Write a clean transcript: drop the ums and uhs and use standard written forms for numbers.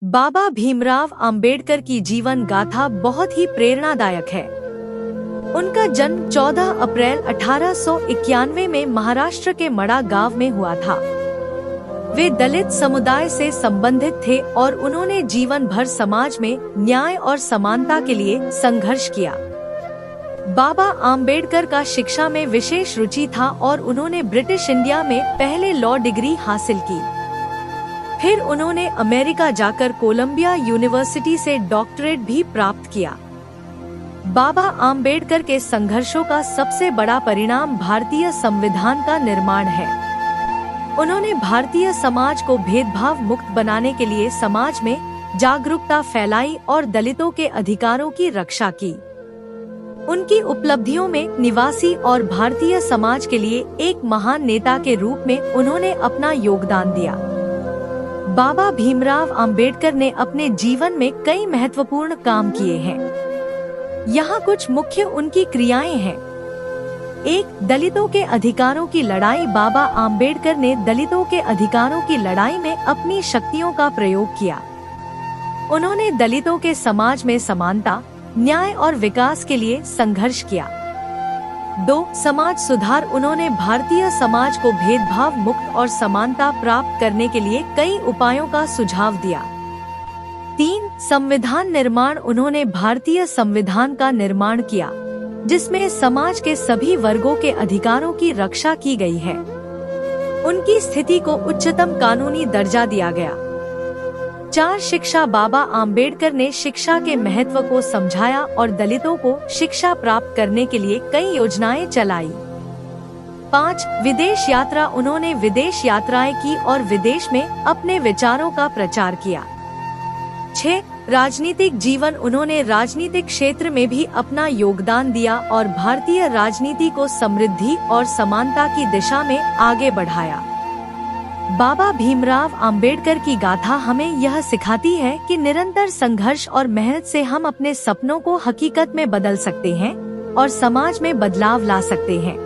बाबा भीमराव अंबेडकर की जीवन गाथा बहुत ही प्रेरणादायक है। उनका जन्म 14 अप्रैल 1891 में महाराष्ट्र के मडा गांव में हुआ था। वे दलित समुदाय से संबंधित थे और उन्होंने जीवन भर समाज में न्याय और समानता के लिए संघर्ष किया। बाबा अंबेडकर का शिक्षा में विशेष रुचि था और उन्होंने ब्रिटिश इंडिया में पहले लॉ डिग्री हासिल की। फिर उन्होंने अमेरिका जाकर कोलंबिया यूनिवर्सिटी से डॉक्टरेट भी प्राप्त किया। बाबा अंबेडकर के संघर्षों का सबसे बड़ा परिणाम भारतीय संविधान का निर्माण है। उन्होंने भारतीय समाज को भेदभाव मुक्त बनाने के लिए समाज में जागरूकता फैलाई और दलितों के अधिकारों की रक्षा की। उनकी उपलब्धियों में निवासी और भारतीय समाज के लिए एक महान नेता के रूप में उन्होंने अपना योगदान दिया। बाबा भीमराव अंबेडकर ने अपने जीवन में कई महत्वपूर्ण काम किए हैं। यहाँ कुछ मुख्य उनकी क्रियाएं हैं। 1. दलितों के अधिकारों की लड़ाई। बाबा अंबेडकर ने दलितों के अधिकारों की लड़ाई में अपनी शक्तियों का प्रयोग किया। उन्होंने दलितों के समाज में समानता, न्याय और विकास के लिए संघर्ष किया। 2. समाज सुधार। उन्होंने भारतीय समाज को भेदभाव मुक्त और समानता प्राप्त करने के लिए कई उपायों का सुझाव दिया। 3. संविधान निर्माण। उन्होंने भारतीय संविधान का निर्माण किया, जिसमें समाज के सभी वर्गों के अधिकारों की रक्षा की गई है। उनकी स्थिति को उच्चतम कानूनी दर्जा दिया गया। 4. शिक्षा। बाबा अंबेडकर ने शिक्षा के महत्व को समझाया और दलितों को शिक्षा प्राप्त करने के लिए कई योजनाएं चलाई। 5. विदेश यात्रा। उन्होंने विदेश यात्राएं की और विदेश में अपने विचारों का प्रचार किया। 6. राजनीतिक जीवन। उन्होंने राजनीतिक क्षेत्र में भी अपना योगदान दिया और भारतीय राजनीति को समृद्धि और समानता की दिशा में आगे बढ़ाया। बाबा भीमराव अंबेडकर की गाथा हमें यह सिखाती है कि निरंतर संघर्ष और मेहनत से हम अपने सपनों को हकीकत में बदल सकते हैं और समाज में बदलाव ला सकते हैं।